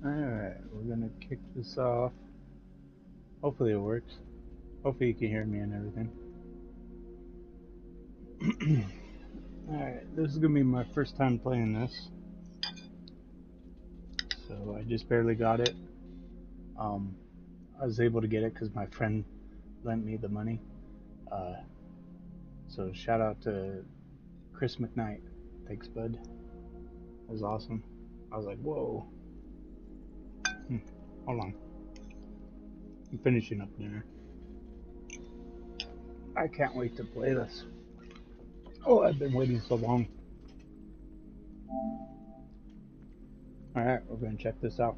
Alright, we're gonna kick this off. Hopefully it works. Hopefully you can hear me and everything. Alright, this is gonna be my first time playing this. So I just barely got it. I was able to get it because my friend lent me the money. So shout out to Chris McKnight. Thanks, bud. That was awesome. I was like, whoa. Hold on. I'm finishing up dinner. I can't wait to play this. Oh, I've been waiting so long. Alright, we're gonna check this out.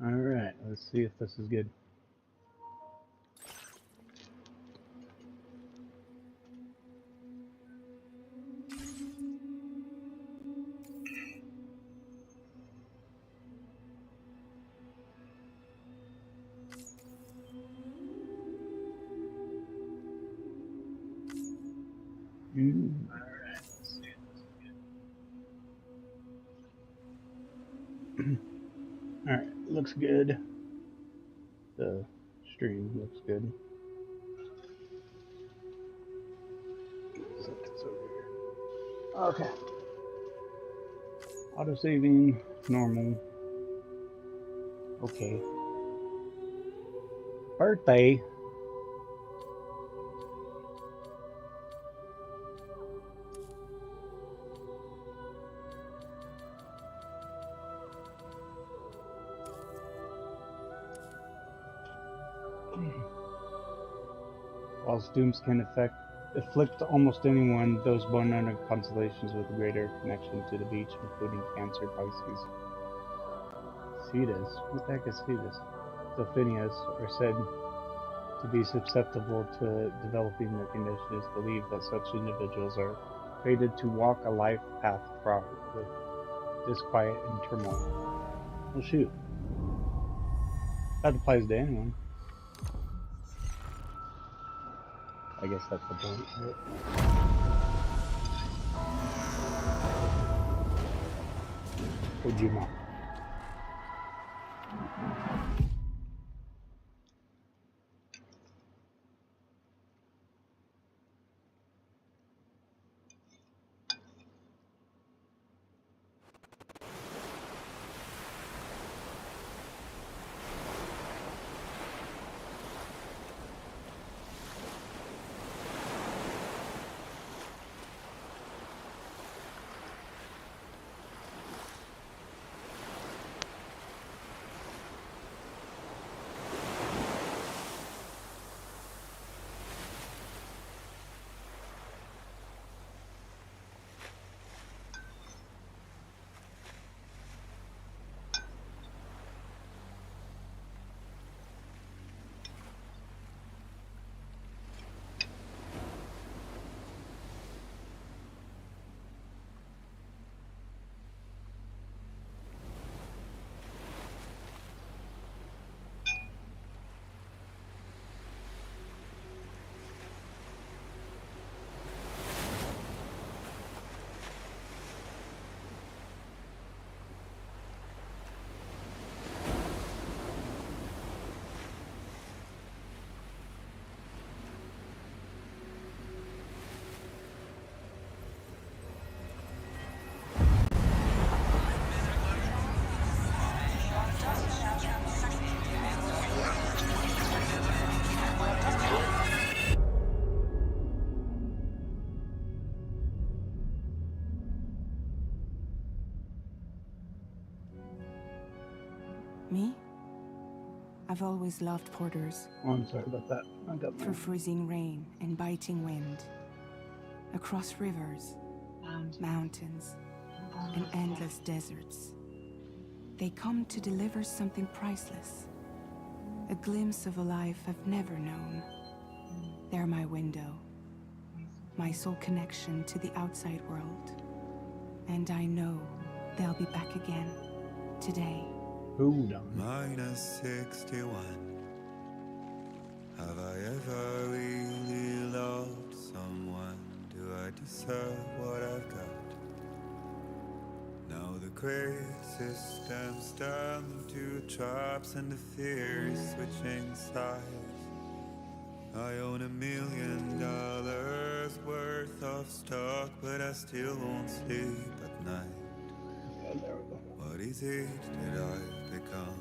Alright, let's see if this is good. Alright, let's see if this is good. Alright, looks good. The stream looks good. Looks like it's over here. Okay. Auto saving, normal. Okay. Birthday. Whilst dooms can afflict almost anyone, those born under constellations with a greater connection to the beach, including Cancer, Pisces, Cetus. What the heck is Cetus? Delphinius are said to be susceptible to developing the condition. It is believed that such individuals are fated to walk a life path fraught with disquiet and turmoil. Well, shoot. That applies to anyone. I guess that's the point, right? Ojima. Me? I've always loved porters. Oh, I'm sorry about that. I got my... Through freezing rain and biting wind. Across rivers, mountains, and endless deserts. They come to deliver something priceless. a glimpse of a life I've never known. They're my window, my sole connection to the outside world. And I know they'll be back again today. Hold on. Minus 61. Have I ever really loved someone? Do I deserve what I've got? Now the crazy system's turned into traps and the fear is switching sides. I own $1 million worth of stock, but I still won't sleep at night. What is it that I've become?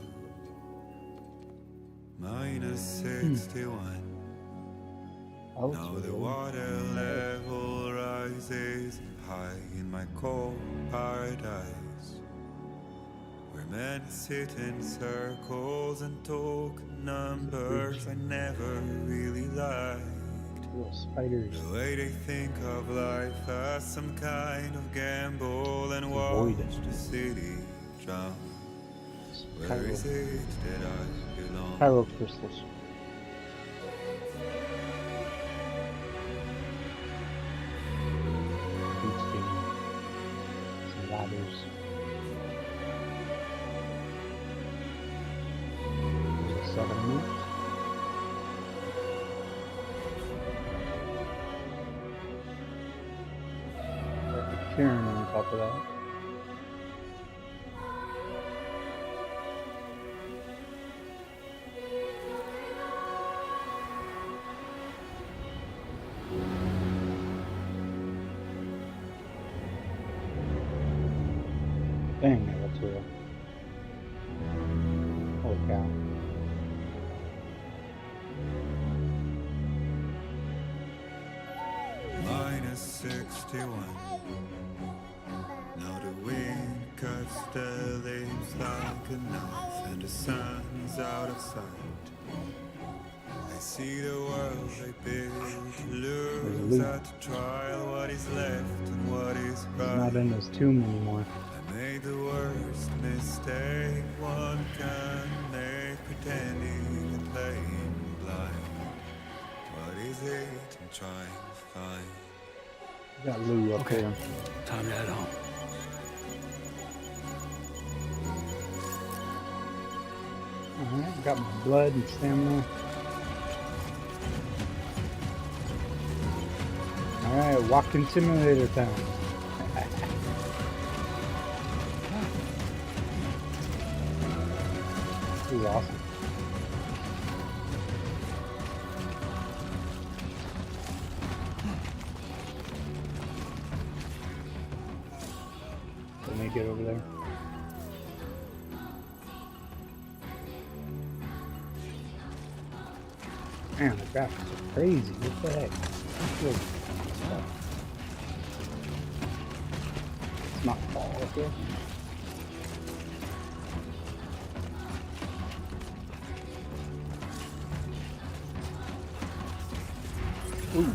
Minus 61. Now the water level rises high in my cold paradise, where men sit in circles and talk numbers I never really liked. Spiders. The way they think of life as some kind of gamble and watch the city drown. Where is it that I belong? Pyro crystals. Some ladders. There's a settlement. Cairn on top of that. Dang, that's real. Holy cow. Minus 61. Now the wind cuts the leaves like a knife, and the sun's out of sight. I see the world I built, lose at the trial what is left and what is right. Not in this tomb anymore. I made the worst mistake one can make, pretending and playing blind. What is it I'm trying to find? Got Lou up there. Time to head home. Alright, got my blood and stamina. Alright, walking simulator time. This is awesome. Let me get over there. Man, the graphics are crazy. What the heck? It's not fall, okay? Ooh.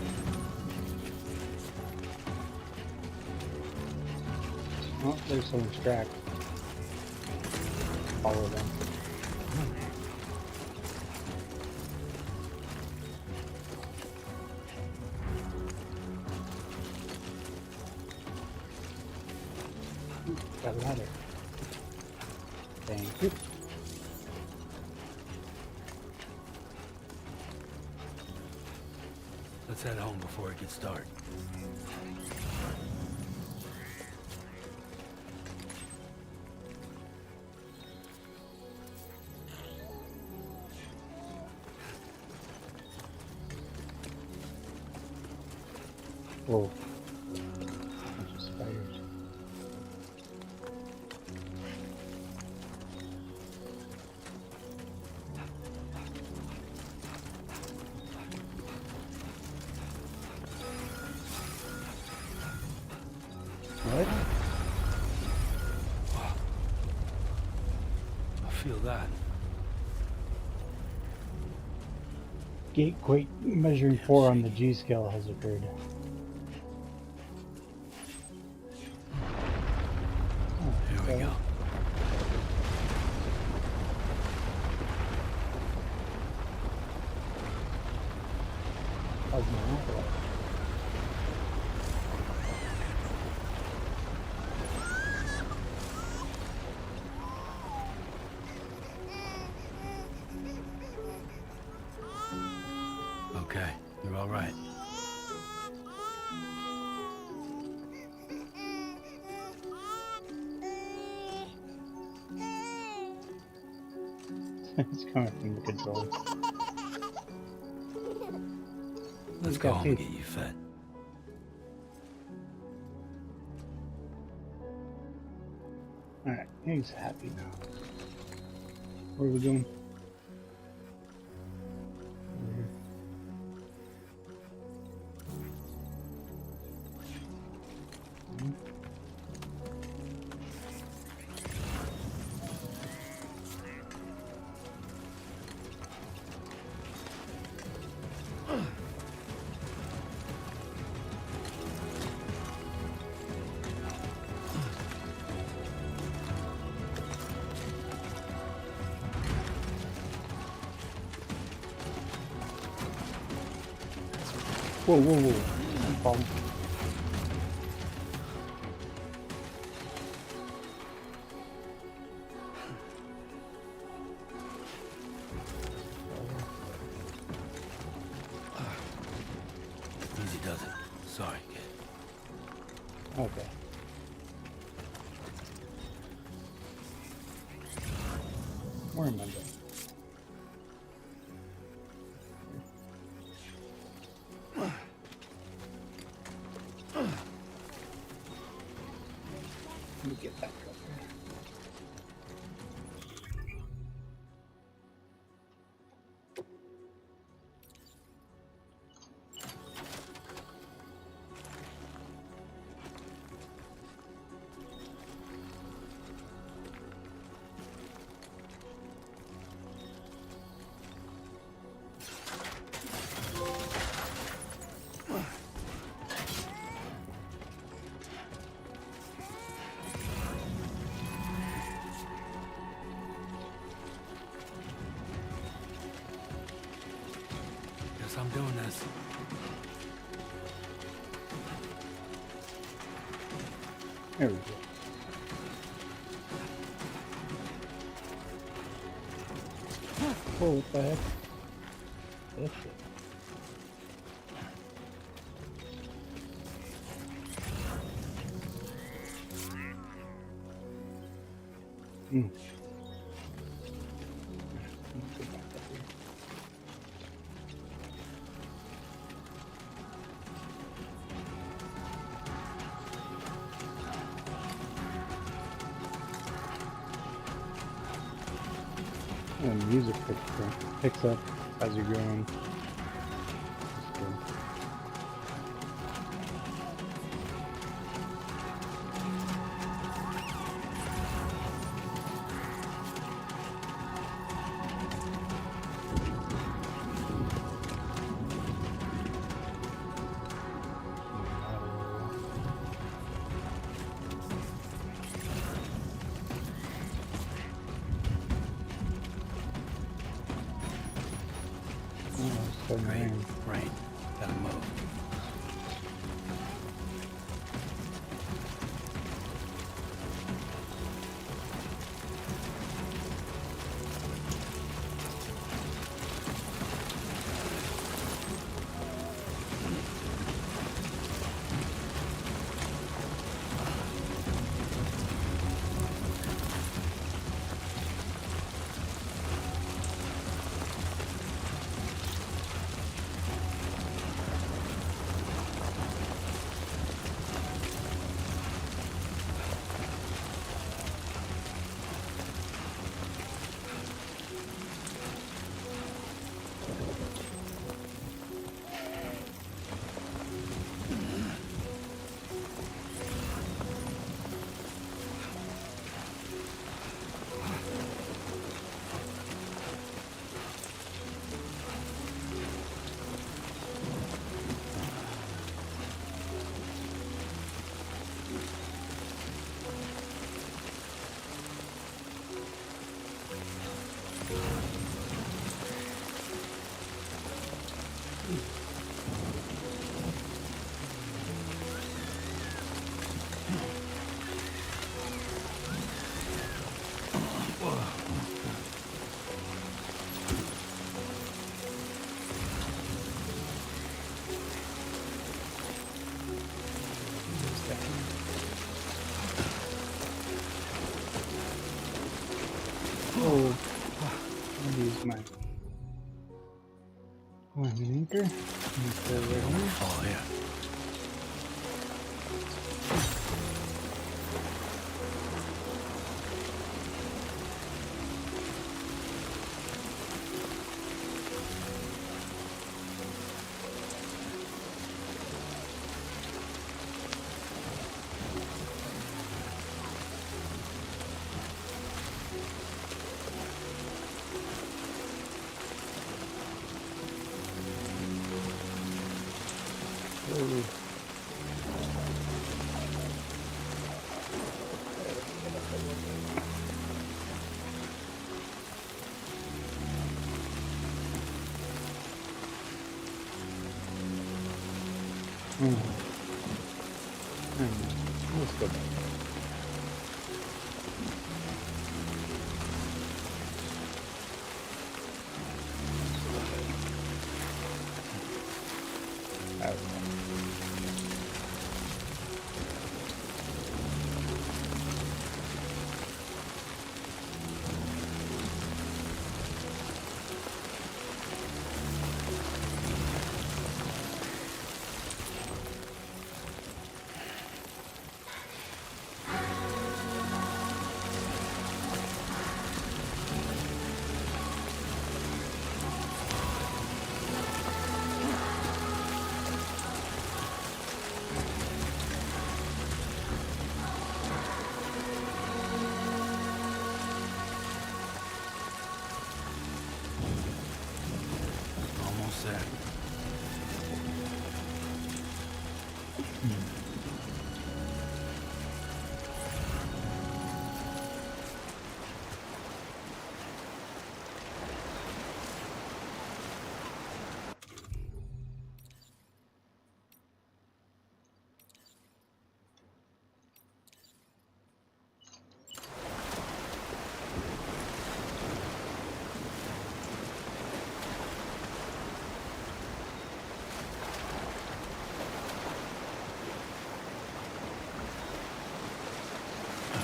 Oh, there's someone's track. Follow them. Got a ladder. Thank you. Let's head home before it gets dark. Whoa. Bunch of spiders. What? I feel that. Gate quake measuring 4 on the G scale has occurred. Here we go. How's my uncle? Okay, you're all right. It's coming from the controller. Let's He's go got home and teeth. get you fed. Alright, he's happy now. Where are we going? Over here. Mhm. Whoa, whoa, whoa. I'm falling. Easy does it. Sorry, kid. Okay. Where am I going? Let me get back up here. Guess I'm doing this. There we go. Whoa, what the heck? This shit. Mm. Let's go back up here. And the music picks up as you're going. That's good. Oh, it's starting to Rain, rain. rain. Gotta move. Oh, an anchor? Right here. Oh, yeah. Oh. Let's go back. I don't know. Almost there.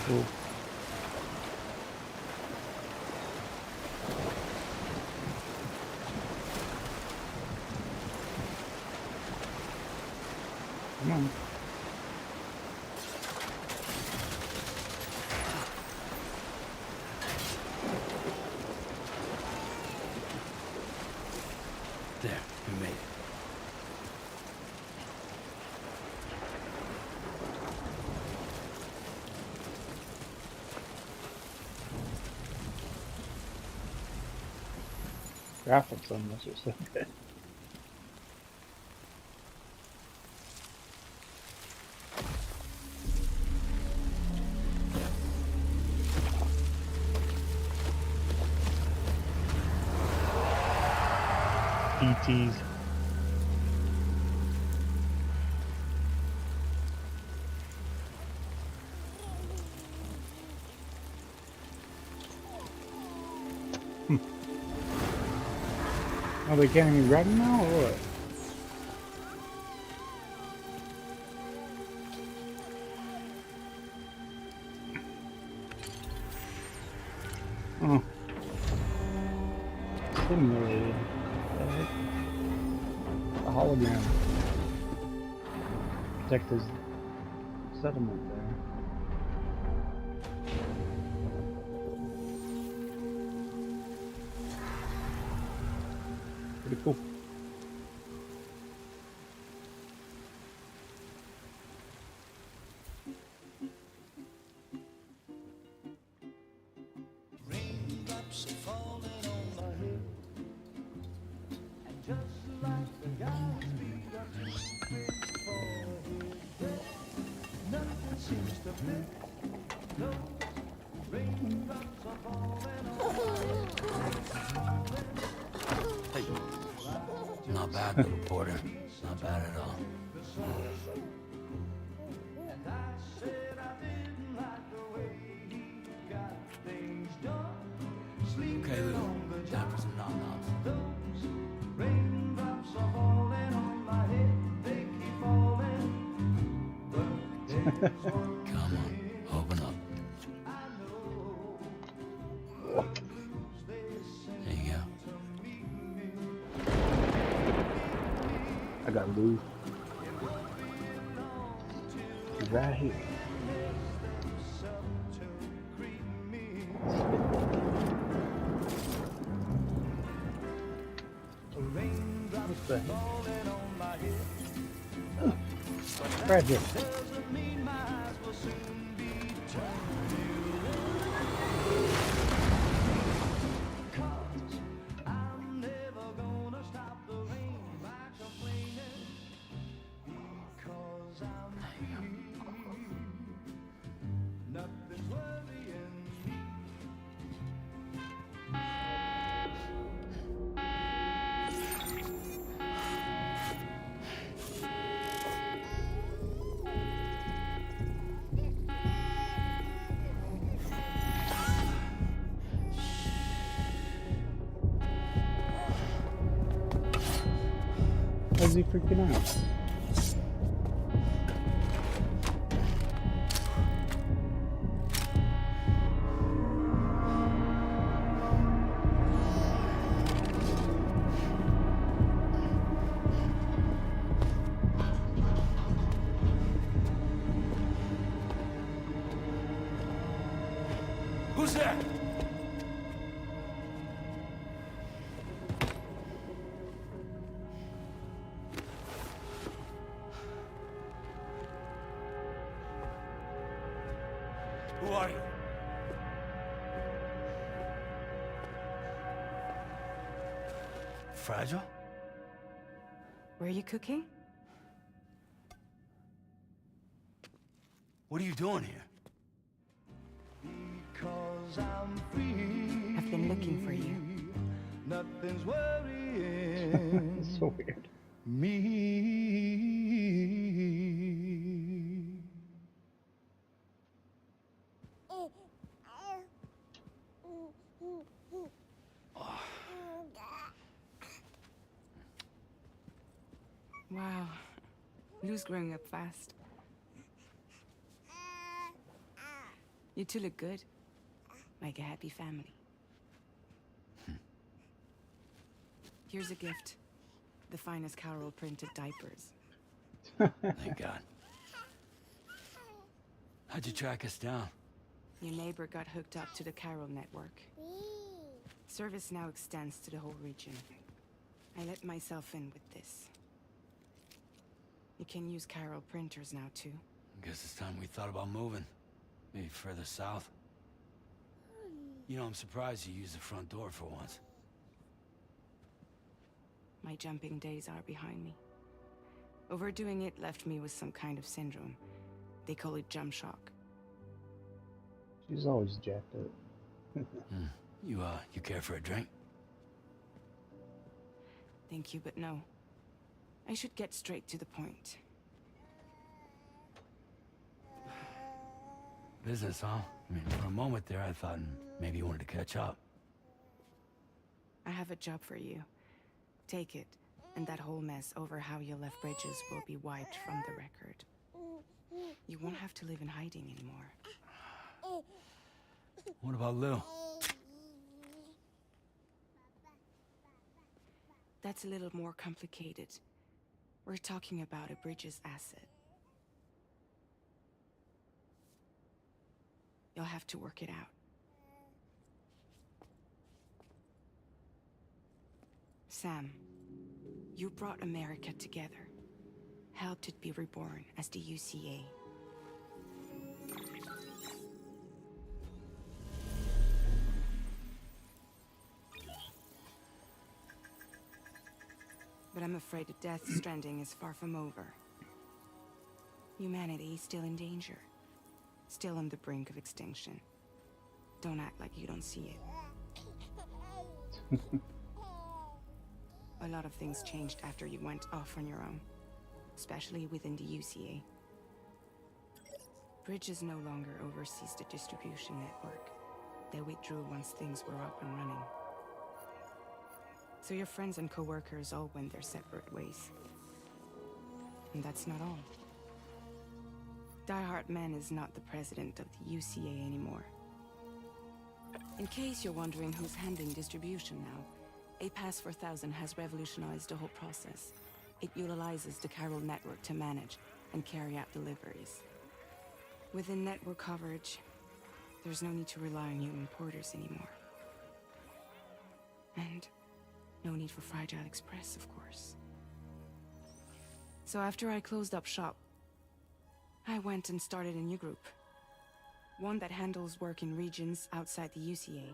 Cool. Come on. There, we made it. Graphics on this are so good. ETs. Oh, they can't even grab him now, or what? Oh. Simulated. A hologram. Protect his settlement there. Pretty cool. Raindrops are falling on my head, and just like the guy's feet are too quick for his nothing seems to fit. Those raindrops are falling on my head. Hey. Not bad, little porter. Not bad at all. And I said I didn't like the way he got things done. Okay, Lou. Time for some nom-noms. Those raindrops are falling on my head, they keep falling. But there's one Come on, open up. I know. They There you go. sent to meet me. I got Lou. He's right here. What the heck? Fragile. Why is he freaking out? Who's there? Who are you? Fragile? Were you cooking? What are you doing here? Because I'm free. I've been looking for you. Nothing's worrying It's so weird. me. Wow. Lou's growing up fast. You two look good. Like a happy family. Here's a gift. The finest Carol printed diapers. Thank God. How'd you track us down? Your neighbor got hooked up to the Carol network. Service now extends to the whole region. I let myself in with this. You can use Carol printers now too. Guess it's time we thought about moving. Maybe further south. You know, I'm surprised you used the front door for once. My jumping days are behind me. Overdoing it left me with some kind of syndrome. They call it jump shock. She's always jacked up. You care for a drink? Thank you, but no. I should get straight to the point. Business, huh? I mean, for a moment there, I thought maybe you wanted to catch up. I have a job for you. Take it, and that whole mess over how you left bridges will be wiped from the record. You won't have to live in hiding anymore. What about Lou? That's a little more complicated. We're talking about a Bridges asset. You'll have to work it out. Sam, you brought America together. Helped it be reborn as the UCA. But I'm afraid that Death Stranding is far from over. Humanity is still in danger. Still on the brink of extinction. Don't act like you don't see it. A lot of things changed after you went off on your own. Especially within the UCA. Bridges no longer oversees the distribution network. They withdrew once things were up and running. So your friends and co-workers all went their separate ways. And that's not all. Die Hard Man is not the president of the UCA anymore. In case you're wondering who's handling distribution now, A Pass 4000 has revolutionized the whole process. It utilizes the chiral network to manage and carry out deliveries. Within network coverage, there's no need to rely on human porters anymore. And no need for Fragile Express, of course. So after I closed up shop, I went and started a new group. One that handles work in regions outside the UCA.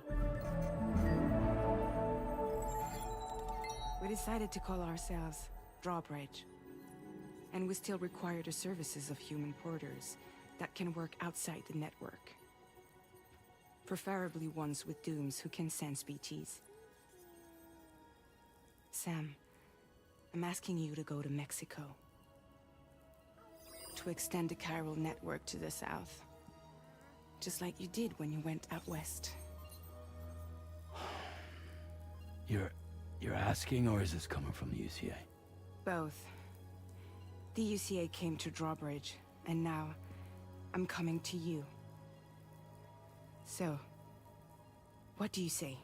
We decided to call ourselves Drawbridge. And we still require the services of human porters that can work outside the network. Preferably ones with dooms who can sense BTs. Sam, I'm asking you to go to Mexico. To extend the chiral network to the south. Just like you did when you went out west. You're asking, or is this coming from the UCA? Both. The UCA came to Drawbridge, and now I'm coming to you. So, what do you say?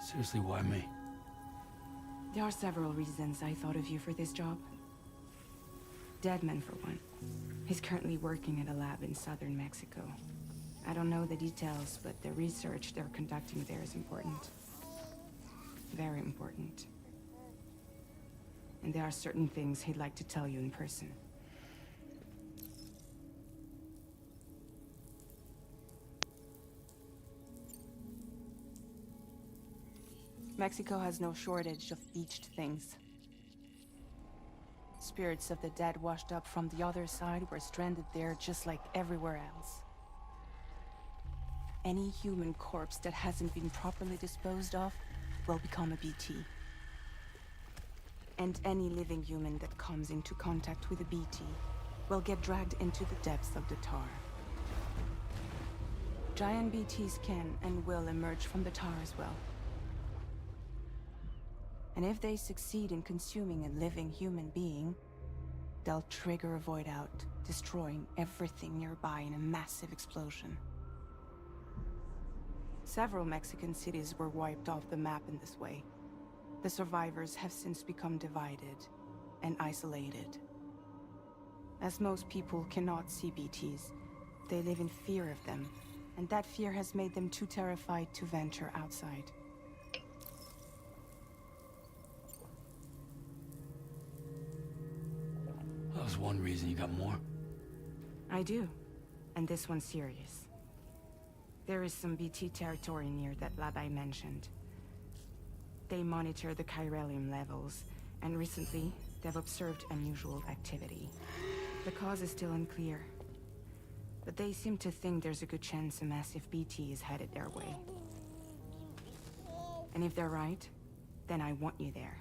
Seriously, why me? There are several reasons I thought of you for this job. Deadman, for one. He's currently working at a lab in southern Mexico. I don't know the details, but the research they're conducting there is important. Very important. And there are certain things he'd like to tell you in person. Mexico has no shortage of beached things. Spirits of the dead washed up from the other side were stranded there just like everywhere else. Any human corpse that hasn't been properly disposed of will become a BT. And any living human that comes into contact with a BT will get dragged into the depths of the tar. Giant BTs can and will emerge from the tar as well. And if they succeed in consuming a living human being, they'll trigger a void out, destroying everything nearby in a massive explosion. Several Mexican cities were wiped off the map in this way. The survivors have since become divided and isolated. As most people cannot see BTs, they live in fear of them, and that fear has made them too terrified to venture outside. That was one reason. You got more? I do, and this one's serious. There is some BT territory near that lab I mentioned. They monitor the chiralium levels, and recently, they've observed unusual activity. The cause is still unclear, but they seem to think there's a good chance a massive BT is headed their way. And if they're right, then I want you there,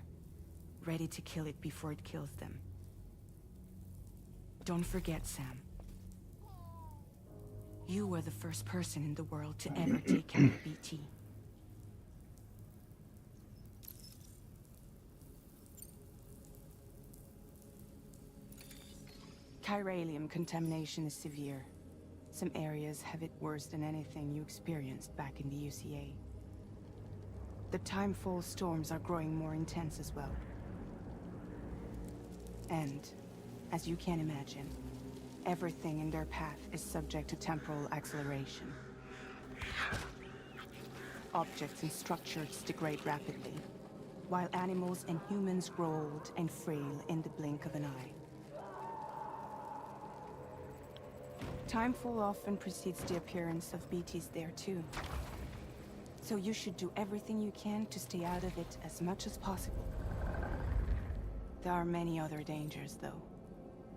ready to kill it before it kills them. Don't forget, Sam. You were the first person in the world to ever take out a BT. Chiralium contamination is severe. Some areas have it worse than anything you experienced back in the UCA. The timefall storms are growing more intense as well. And, as you can imagine, everything in their path is subject to temporal acceleration. Objects and structures degrade rapidly, while animals and humans grow old and frail in the blink of an eye. Timefall often precedes the appearance of BTs there too. So you should do everything you can to stay out of it as much as possible. There are many other dangers, though.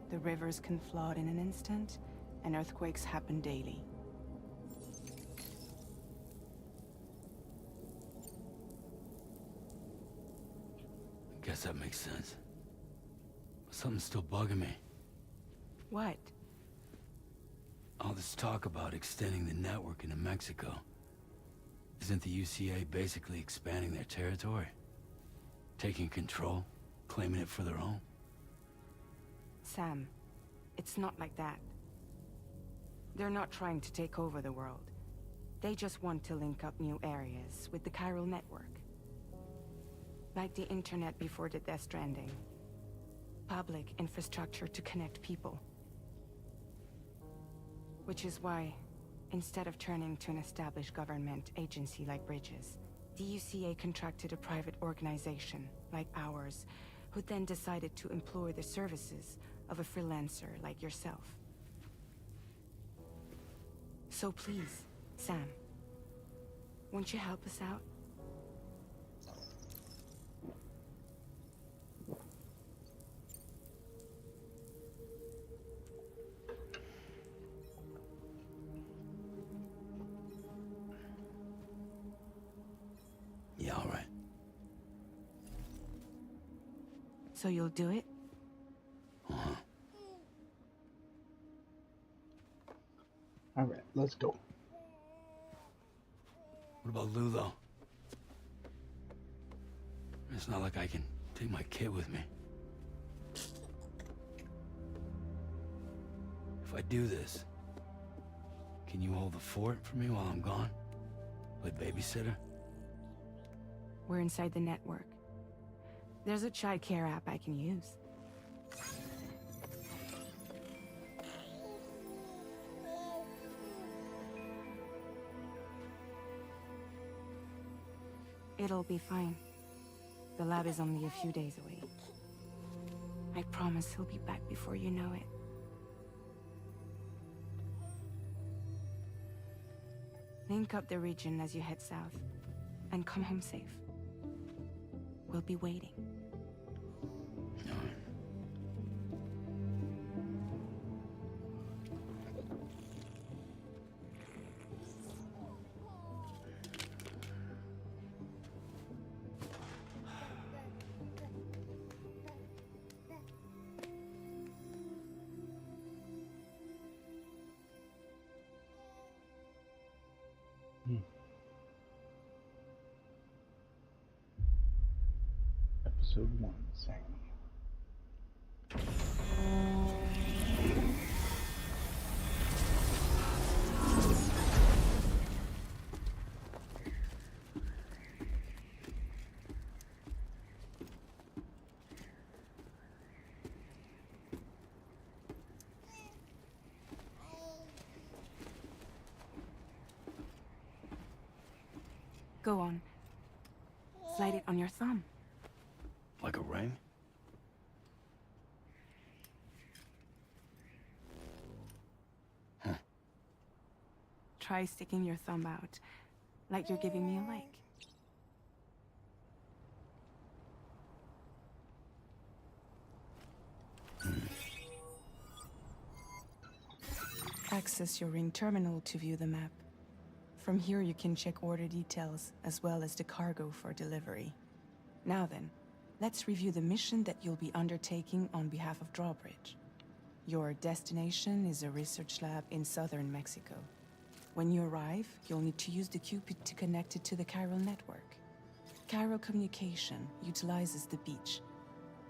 The rivers can flood in an instant, and earthquakes happen daily. I guess that makes sense. But something's still bugging me. What? All this talk about extending the network into Mexico. Isn't the UCA basically expanding their territory? Taking control, claiming it for their own? Sam, it's not like that. They're not trying to take over the world. They just want to link up new areas with the chiral network. Like the internet before the Death Stranding. Public infrastructure to connect people. Which is why, instead of turning to an established government agency like Bridges, the UCA contracted a private organization, like ours, who then decided to employ the services of a freelancer like yourself. So please, Sam, won't you help us out? Yeah, all right. So you'll do it? Uh-huh. All right, let's go. What about Lou, though? It's not like I can take my kid with me. If I do this, can you hold the fort for me while I'm gone? Play babysitter? We're inside the network. There's a child care app I can use. It'll be fine. The lab is only a few days away. I promise he'll be back before you know it. Link up the region as you head south, and come home safe. We'll be waiting. All right. Episode 1, Sam. Go on. Slide it on your thumb. Like a ring? Huh. Try sticking your thumb out, like you're giving me a like. Access your ring terminal to view the map. From here you can check order details, as well as the cargo for delivery. Now then, let's review the mission that you'll be undertaking on behalf of Drawbridge. Your destination is a research lab in southern Mexico. When you arrive, you'll need to use the Cupid to connect it to the chiral network. Chiral communication utilizes the beach,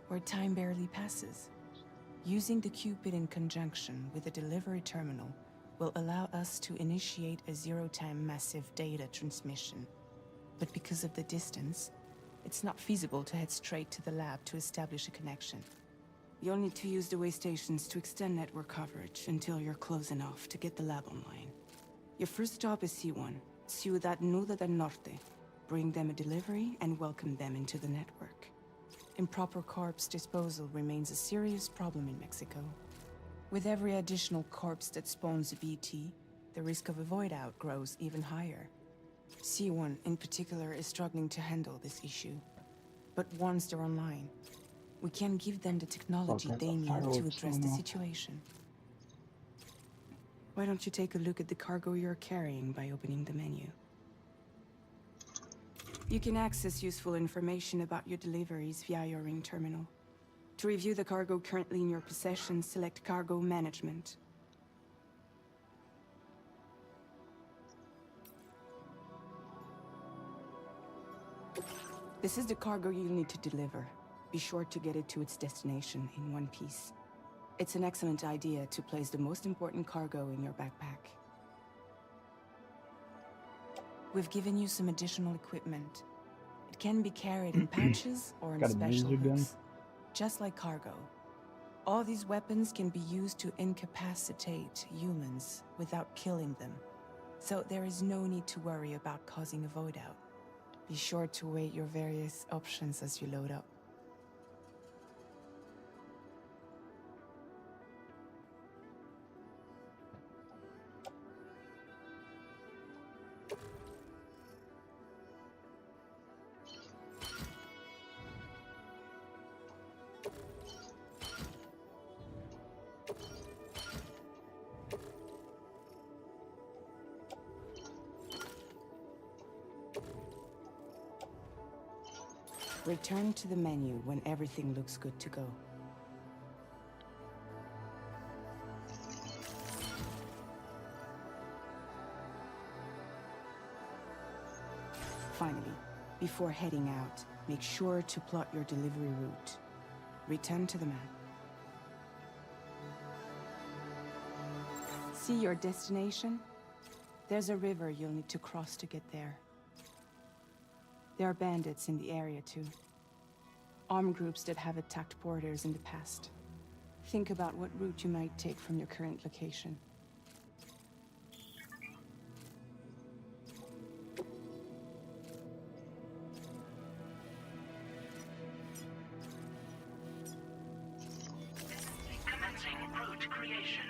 where time barely passes. Using the Cupid in conjunction with a delivery terminal will allow us to initiate a zero-time massive data transmission. But because of the distance, it's not feasible to head straight to the lab to establish a connection. You'll need to use the way stations to extend network coverage until you're close enough to get the lab online. Your first stop is C1, Ciudad Nuda del Norte. Bring them a delivery and welcome them into the network. Improper corpse disposal remains a serious problem in Mexico. With every additional corpse that spawns a BT, the risk of a void out grows even higher. C1 in particular is struggling to handle this issue. But once they're online, we can give them the technology Okay, they need to fireworks address the going off. situation. Why don't you take a look at the cargo you're carrying by opening the menu? You can access useful information about your deliveries via your ring terminal. To review the cargo currently in your possession, select Cargo Management. This is the cargo you'll need to deliver. Be sure to get it to its destination in one piece. It's an excellent idea to place the most important cargo in your backpack. We've given you some additional equipment. It can be carried in pouches or in Got a special laser gun? hooks, just like cargo. All these weapons can be used to incapacitate humans without killing them. So there is no need to worry about causing a void out. Be sure to weigh your various options as you load up. Return to the menu when everything looks good to go. Finally, before heading out, make sure to plot your delivery route. Return to the map. See your destination? There's a river you'll need to cross to get there. There are bandits in the area too. Armed groups that have attacked borders in the past. Think about what route you might take from your current location. Commencing route creation.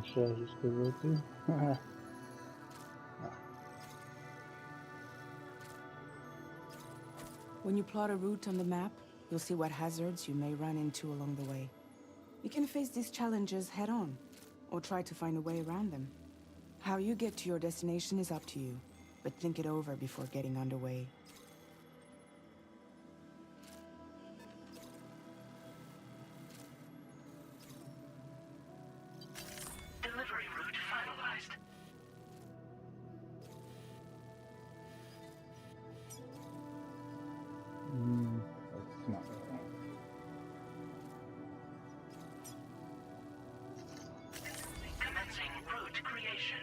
Should I just go right through? When you plot a route on the map, you'll see what hazards you may run into along the way. You can face these challenges head-on, or try to find a way around them. How you get to your destination is up to you, but think it over before getting underway. Delivery route finalized. That's not right. Commencing route creation.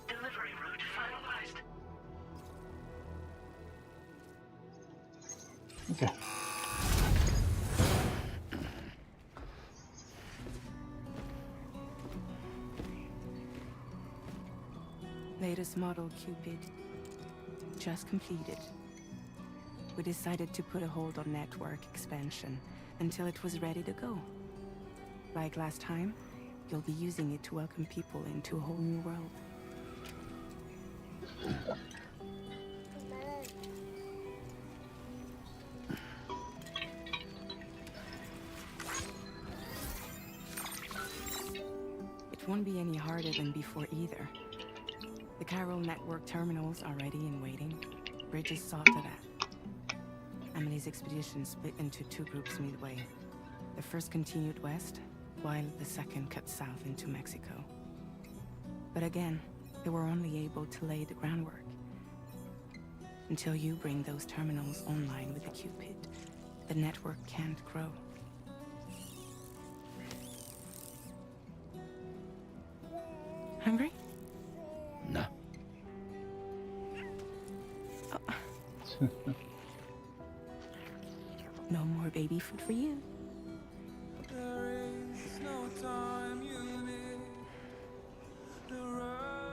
Delivery route finalized. Okay. Latest model Cupid. Just completed. We decided to put a hold on network expansion until it was ready to go. Like last time, you'll be using it to welcome people into a whole new world. It won't be any harder than before either. The Chiral network terminals are ready and waiting. Bridges saw to that. Emily's expedition split into two groups midway. The first continued west, while the second cut south into Mexico. But again, they were only able to lay the groundwork. Until you bring those terminals online with the Cupid, the network can't grow. Hungry? No. No more baby food for you.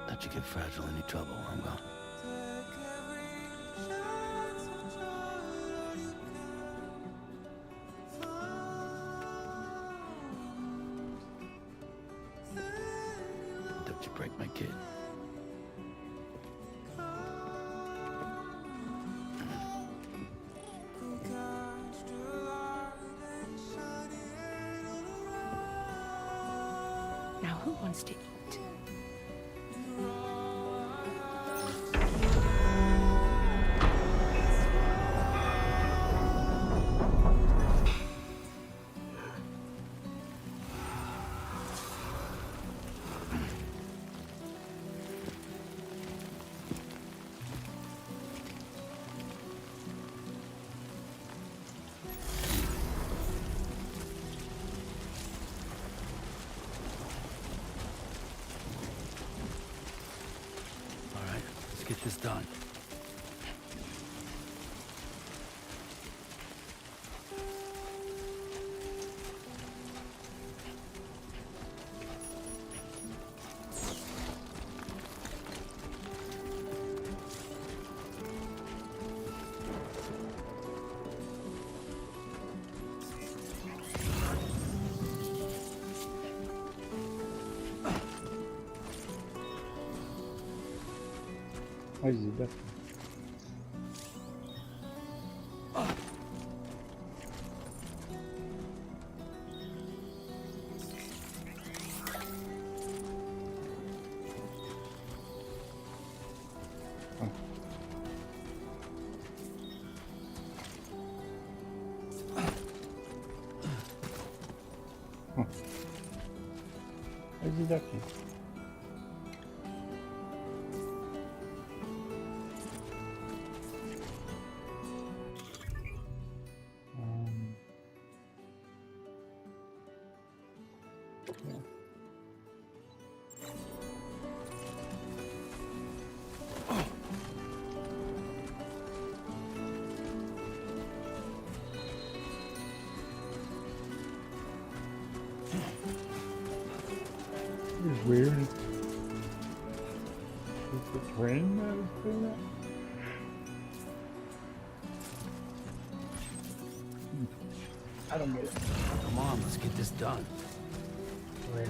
Let you get fragile any trouble, I'm gone. Don't you break my kid. Now who wants to eat? All right, let's get this done. Why is he ducking? Oh. Huh. Why is he ducking? Yeah. It's weird. Is the train that is doing that? I don't get it. Come on, let's get this done. Really?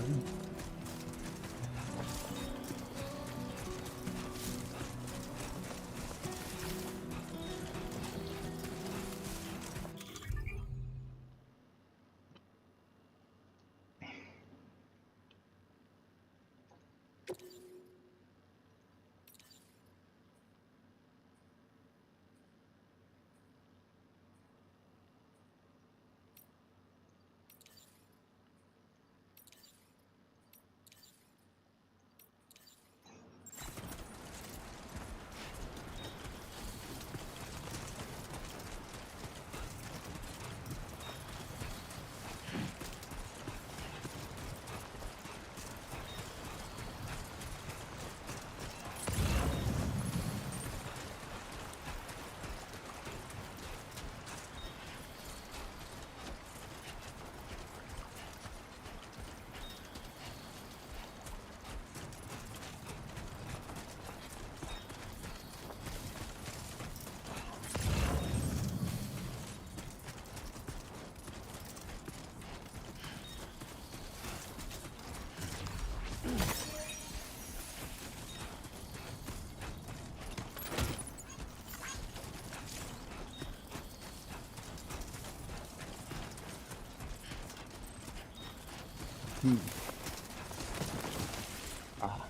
Ah,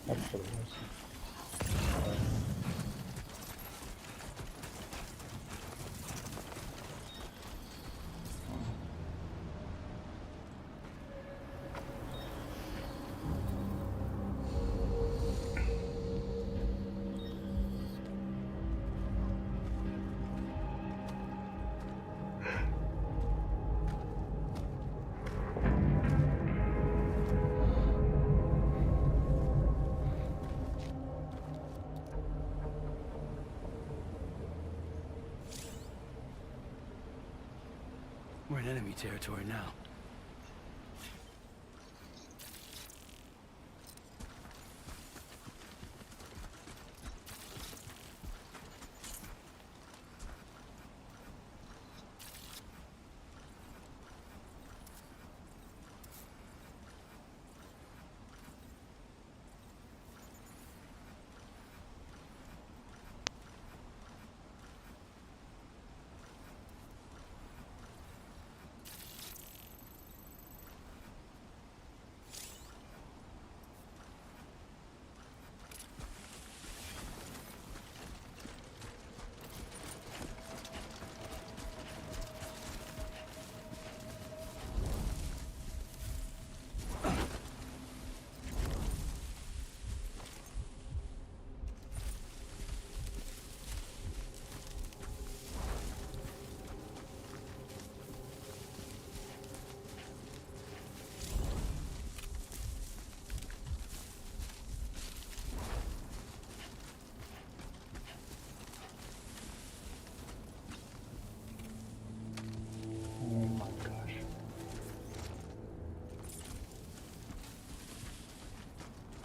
that's what it was. We're in enemy territory now.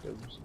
goes.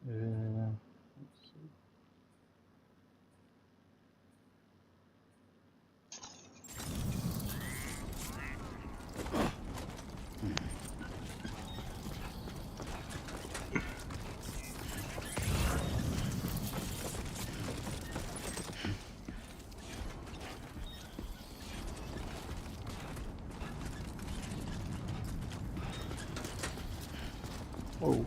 Let's see. Whoa.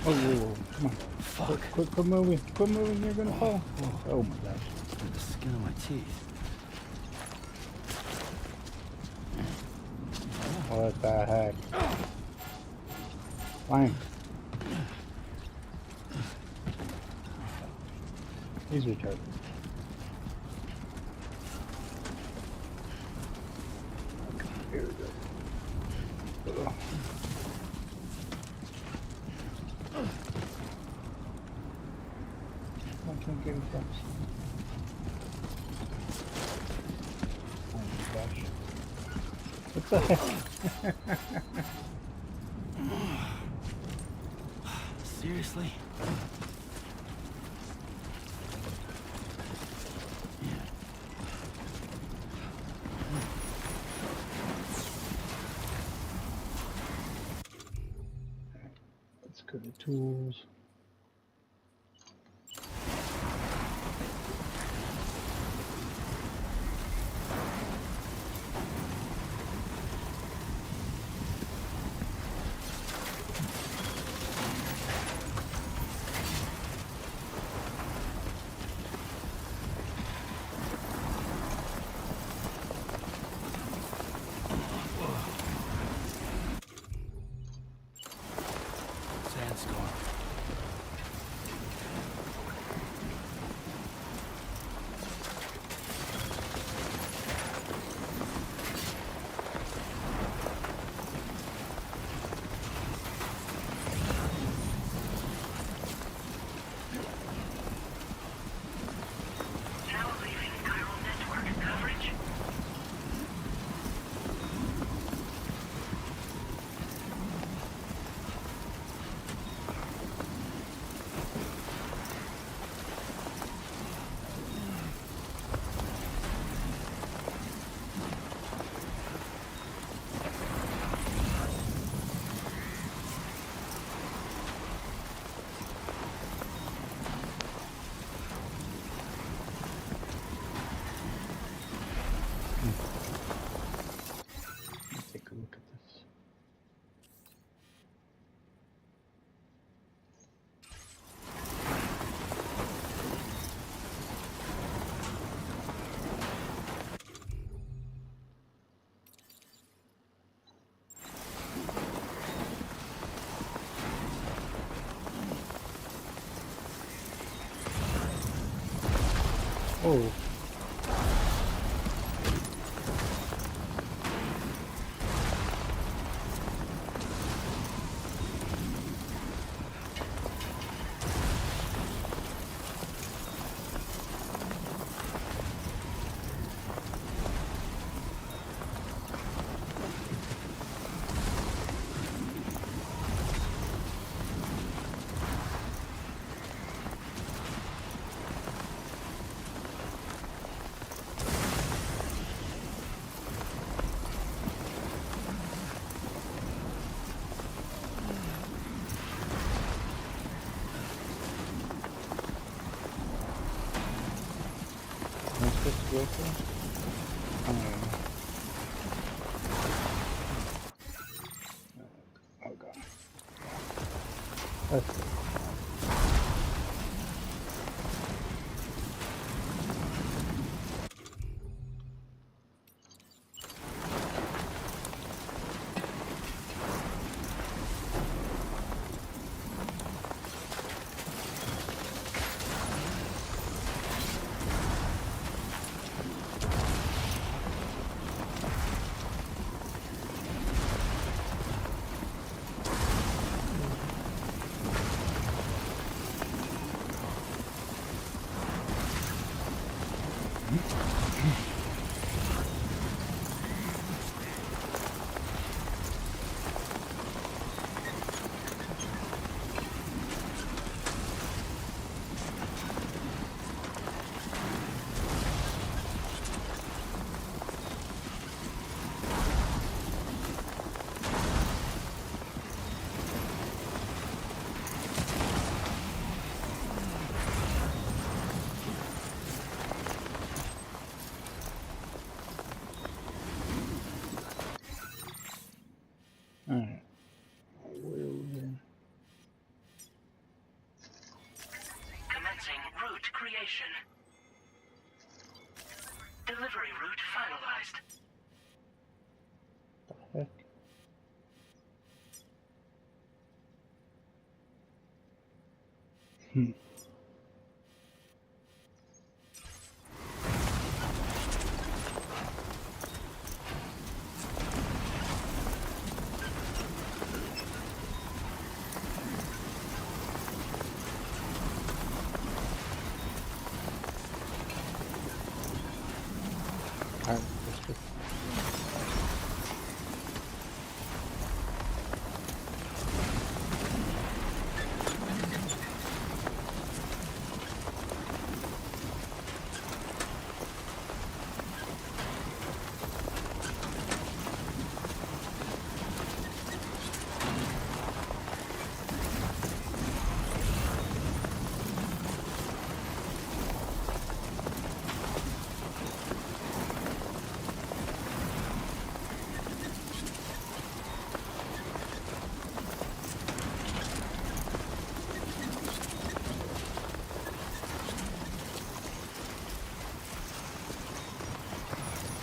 Oh, whoa, whoa, come on. Fuck. Quit moving. Quit moving, you're gonna fall. Oh my gosh. With the skin of my teeth. What the heck? Fine. He's retarded. Here we go. Ugh. I can't get across. Oh my gosh. What the heck? Seriously? Let's go to tools. Sandstorm. Oh. Am I supposed to go for? Oh god. That's it. Alright. Where are we here? Commencing route creation. Delivery route finalized. The heck? Hmm. Alright, let's go.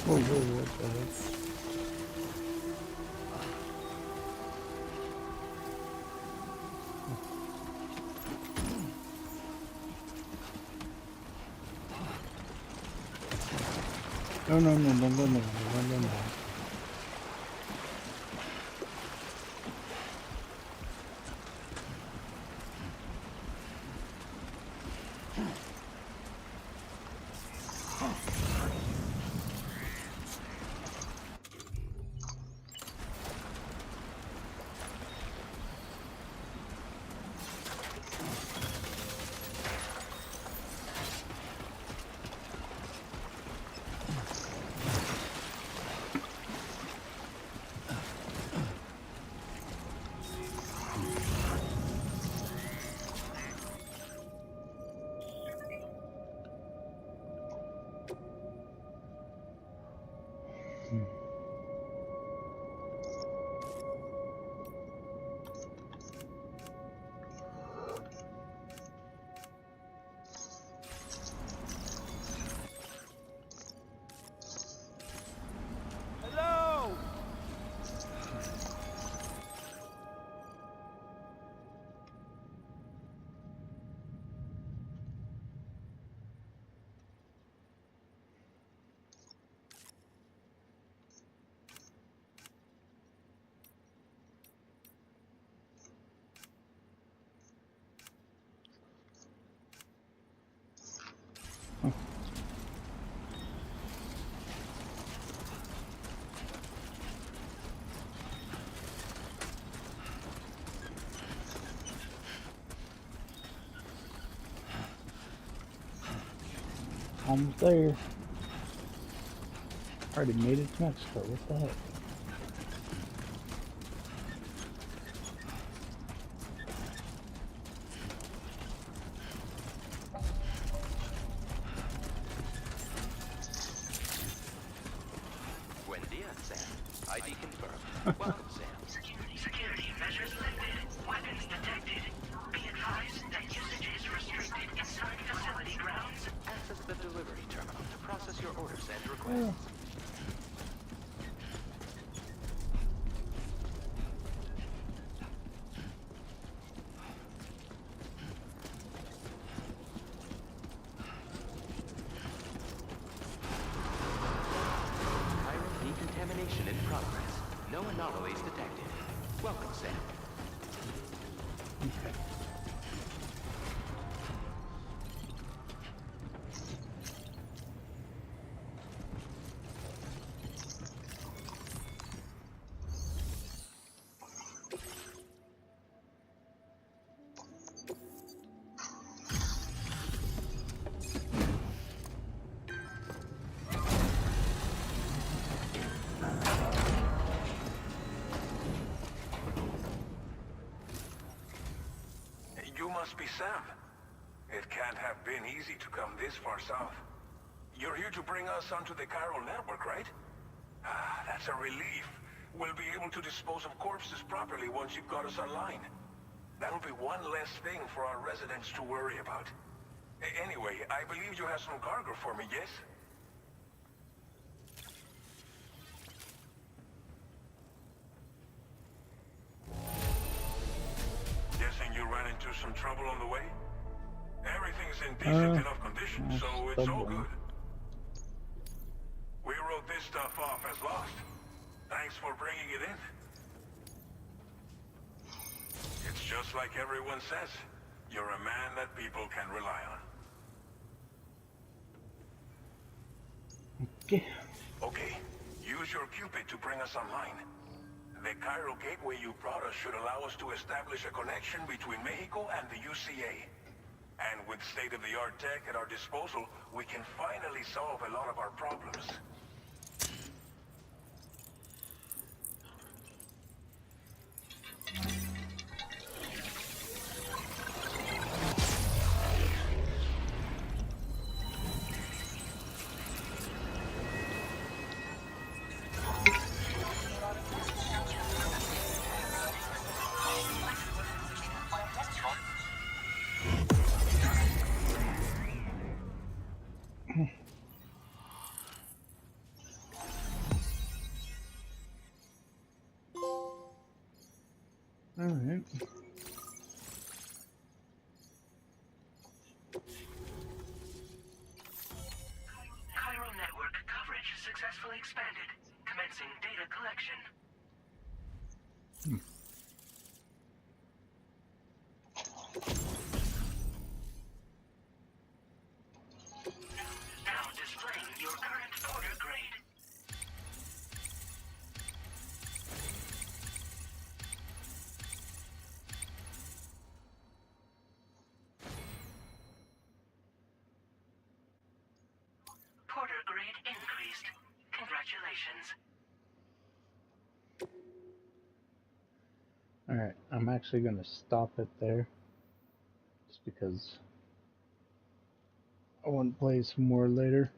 Whoa, what the heck? No, no, no, no, no, no, no, no, no. Almost there. Already made it to Mexico. What the heck? Buen dia, Sam. ID confirmed. Welcome, Sam. Security measures lifted. Weapons detected. Be advised that usage is restricted inside facility grounds. Access the delivery terminal to process your orders and requests. Chiral decontamination in progress. No anomalies detected. Welcome, Sam. Okay. You must be Sam. It can't have been easy to come this far south. You're here to bring us onto the chiral network, right? Ah, that's a relief. We'll be able to dispose of corpses properly once you've got us online. That'll be one less thing for our residents to worry about. Anyway, I believe you have some cargo for me, yes? Guessing you ran into some trouble on the way? Everything's in decent enough condition, so it's all good. We wrote this stuff off as lost. Thanks for bringing it in. It's just like everyone says. You're a man that people can rely on. Okay. Okay, use your Cupid to bring us online. The chiral gateway you brought us should allow us to establish a connection between Mexico and the UCA. And with state-of-the-art tech at our disposal, we can finally solve a lot of our problems. All right. Chiral network coverage successfully expanded. Commencing data collection. Now displaying your current porter grade. Porter grade increased. Congratulations. All right. I'm actually gonna stop it there, just because I want to play some more later.